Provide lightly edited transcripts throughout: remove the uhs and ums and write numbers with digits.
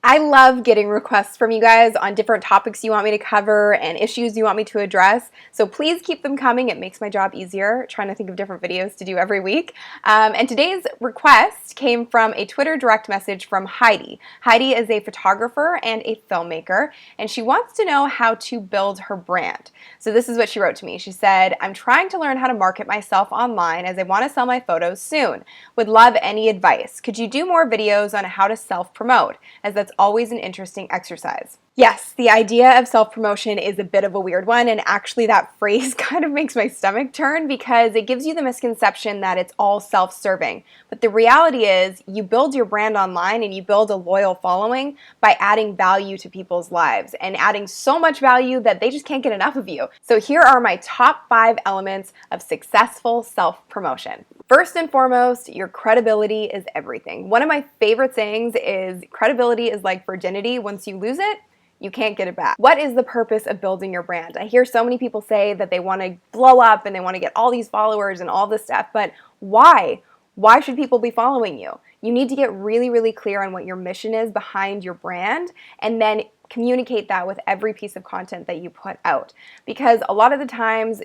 I love getting requests from you guys on different topics you want me to cover and issues you want me to address. So please keep them coming. It makes my job easier trying to think of different videos to do every week. And today's request came from a Twitter direct message from Heidi. Heidi is a photographer and a filmmaker, and she wants to know how to build her brand. So this is what she wrote to me. She said, "I'm trying to learn how to market myself online as I want to sell my photos soon. Would love any advice. Could you do more videos on how to self-promote, as that's always an interesting exercise?" Yes, the idea of self-promotion is a bit of a weird one, and actually that phrase kind of makes my stomach turn because it gives you the misconception that it's all self-serving. But the reality is you build your brand online and you build a loyal following by adding value to people's lives and adding so much value that they just can't get enough of you. So here are my top 5 elements of successful self-promotion. First and foremost, your credibility is everything. One of my favorite sayings is credibility is like virginity. Once you lose it, you can't get it back. What is the purpose of building your brand? I hear so many people say that they want to blow up and they want to get all these followers and all this stuff, but why? Why should people be following you? You need to get really, really clear on what your mission is behind your brand and then communicate that with every piece of content that you put out. Because a lot of the times,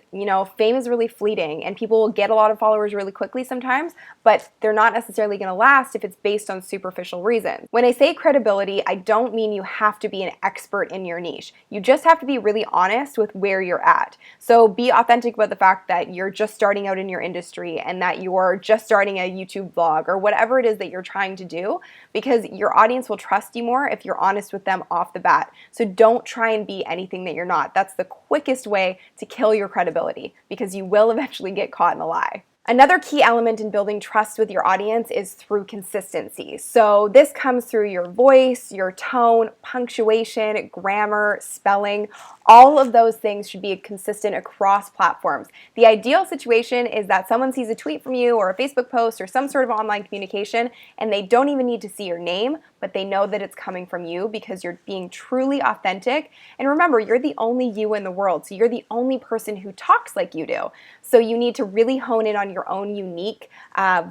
fame is really fleeting and people will get a lot of followers really quickly sometimes, but they're not necessarily going to last if it's based on superficial reasons. When I say credibility, I don't mean you have to be an expert in your niche. You just have to be really honest with where you're at. So be authentic about the fact that you're just starting out in your industry and that you're just starting a YouTube vlog or whatever it is that you're trying to do, because your audience will trust you more if you're honest with them off the bat. So don't try and be anything that you're not. That's the quickest way to kill your credibility because you will eventually get caught in a lie. Another key element in building trust with your audience is through consistency. So this comes through your voice, your tone, punctuation, grammar, spelling. All of those things should be consistent across platforms. The ideal situation is that someone sees a tweet from you or a Facebook post or some sort of online communication and they don't even need to see your name, but they know that it's coming from you because you're being truly authentic. And remember, you're the only you in the world, so you're the only person who talks like you do. So you need to really hone in on your own unique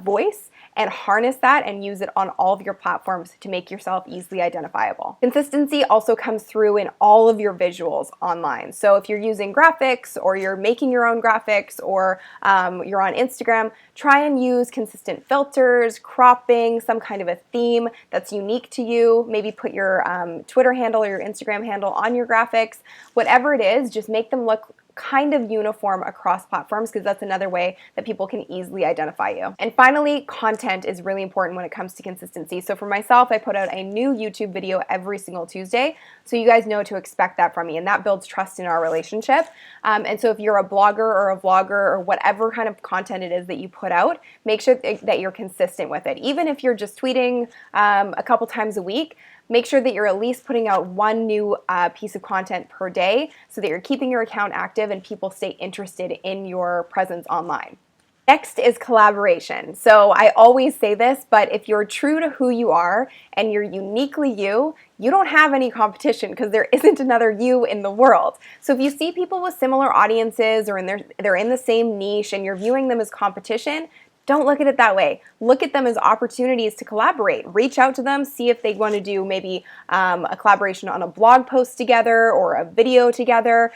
voice and harness that and use it on all of your platforms to make yourself easily identifiable. Consistency also comes through in all of your visuals online. So if you're using graphics or you're making your own graphics or you're on Instagram, try and use consistent filters, cropping, some kind of a theme that's unique to you. Maybe put your Twitter handle or your Instagram handle on your graphics. Whatever it is, just make them look kind of uniform across platforms because that's another way that people can easily identify you. And finally, content is really important when it comes to consistency. So for myself, I put out a new YouTube video every single Tuesday, so you guys know to expect that from me, and that builds trust in our relationship. And so if you're a blogger or a vlogger or whatever kind of content it is that you put out, make sure that you're consistent with it. Even if you're just tweeting a couple times a week, make sure that you're at least putting out one new piece of content per day so that you're keeping your account active and people stay interested in your presence online. Next is collaboration. So I always say this, but if you're true to who you are and you're uniquely you, you don't have any competition because there isn't another you in the world. So if you see people with similar audiences or they're in the same niche and you're viewing them as competition, don't look at it that way. Look at them as opportunities to collaborate. Reach out to them, see if they want to do maybe a collaboration on a blog post together or a video together.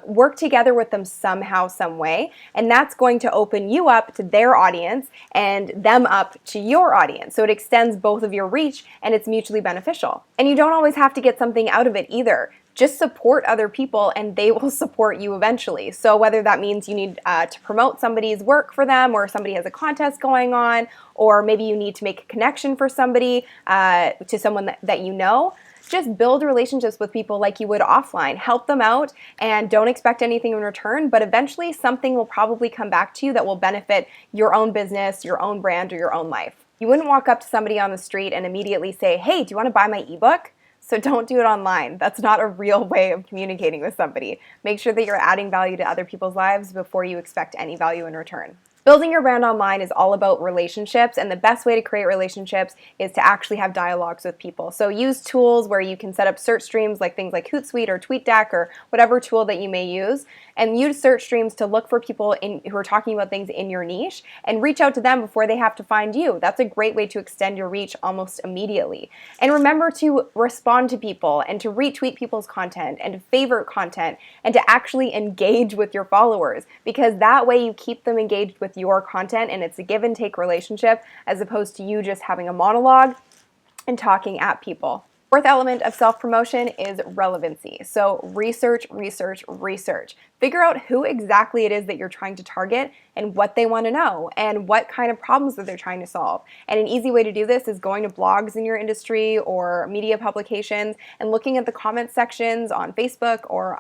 Work together with them somehow, some way, and that's going to open you up to their audience and them up to your audience. So it extends both of your reach and it's mutually beneficial. And you don't always have to get something out of it either. Just support other people and they will support you eventually. So whether that means you need to promote somebody's work for them or somebody has a contest going on, or maybe you need to make a connection for somebody to someone that you know, just build relationships with people like you would offline. Help them out and don't expect anything in return, but eventually something will probably come back to you that will benefit your own business, your own brand, or your own life. You wouldn't walk up to somebody on the street and immediately say, "Hey, do you want to buy my ebook?" So don't do it online. That's not a real way of communicating with somebody. Make sure that you're adding value to other people's lives before you expect any value in return. Building your brand online is all about relationships, and the best way to create relationships is to actually have dialogues with people. So use tools where you can set up search streams like things like Hootsuite or TweetDeck or whatever tool that you may use, and use search streams to look for people who are talking about things in your niche and reach out to them before they have to find you. That's a great way to extend your reach almost immediately. And remember to respond to people and to retweet people's content and to favorite content and to actually engage with your followers, because that way you keep them engaged with your content, and it's a give and take relationship as opposed to you just having a monologue and talking at people. Fourth element of self-promotion is relevancy. So research, research, research. Figure out who exactly it is that you're trying to target and what they want to know and what kind of problems that they're trying to solve. And an easy way to do this is going to blogs in your industry or media publications and looking at the comment sections on Facebook or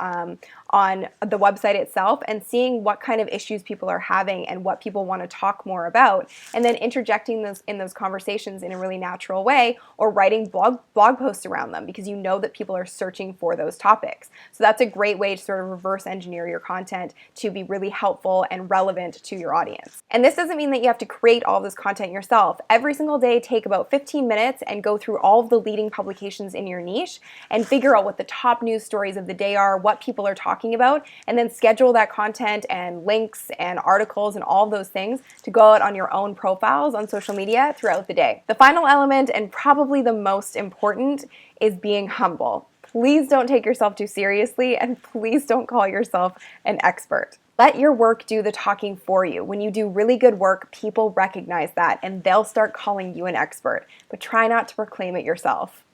on the website itself and seeing what kind of issues people are having and what people want to talk more about, and then interjecting those in those conversations in a really natural way, or writing blog posts around them because you know that people are searching for those topics. So that's a great way to sort of reverse engineer your content to be really helpful and relevant to your audience. And this doesn't mean that you have to create all this content yourself. Every single day, take about 15 minutes and go through all of the leading publications in your niche and figure out what the top news stories of the day are, what people are talking about, and then schedule that content and links and articles and all of those things to go out on your own profiles on social media throughout the day. The final element, and probably the most important, is being humble. Please don't take yourself too seriously, and please don't call yourself an expert. Let your work do the talking for you. When you do really good work, people recognize that and they'll start calling you an expert, but try not to proclaim it yourself.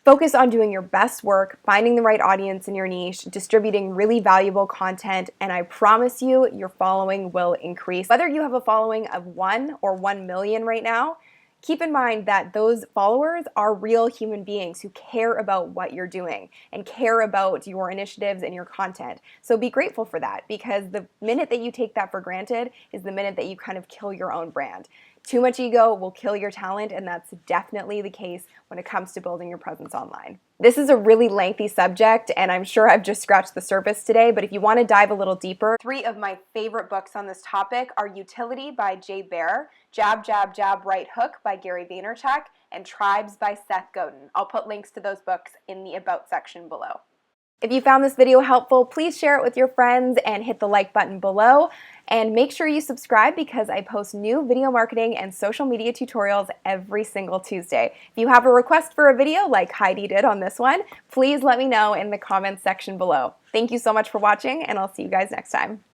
Focus on doing your best work, finding the right audience in your niche, distributing really valuable content, and I promise you, your following will increase. Whether you have a following of 1 or 1 million right now, keep in mind that those followers are real human beings who care about what you're doing and care about your initiatives and your content. So be grateful for that, because the minute that you take that for granted is the minute that you kind of kill your own brand. Too much ego will kill your talent, and that's definitely the case when it comes to building your presence online. This is a really lengthy subject, and I'm sure I've just scratched the surface today, but if you want to dive a little deeper, 3 of my favorite books on this topic are Utility by Jay Baer, Jab, Jab, Jab, Right Hook by Gary Vaynerchuk, and Tribes by Seth Godin. I'll put links to those books in the About section below. If you found this video helpful, please share it with your friends and hit the like button below. And make sure you subscribe because I post new video marketing and social media tutorials every single Tuesday. If you have a request for a video like Heidi did on this one, please let me know in the comments section below. Thank you so much for watching, and I'll see you guys next time.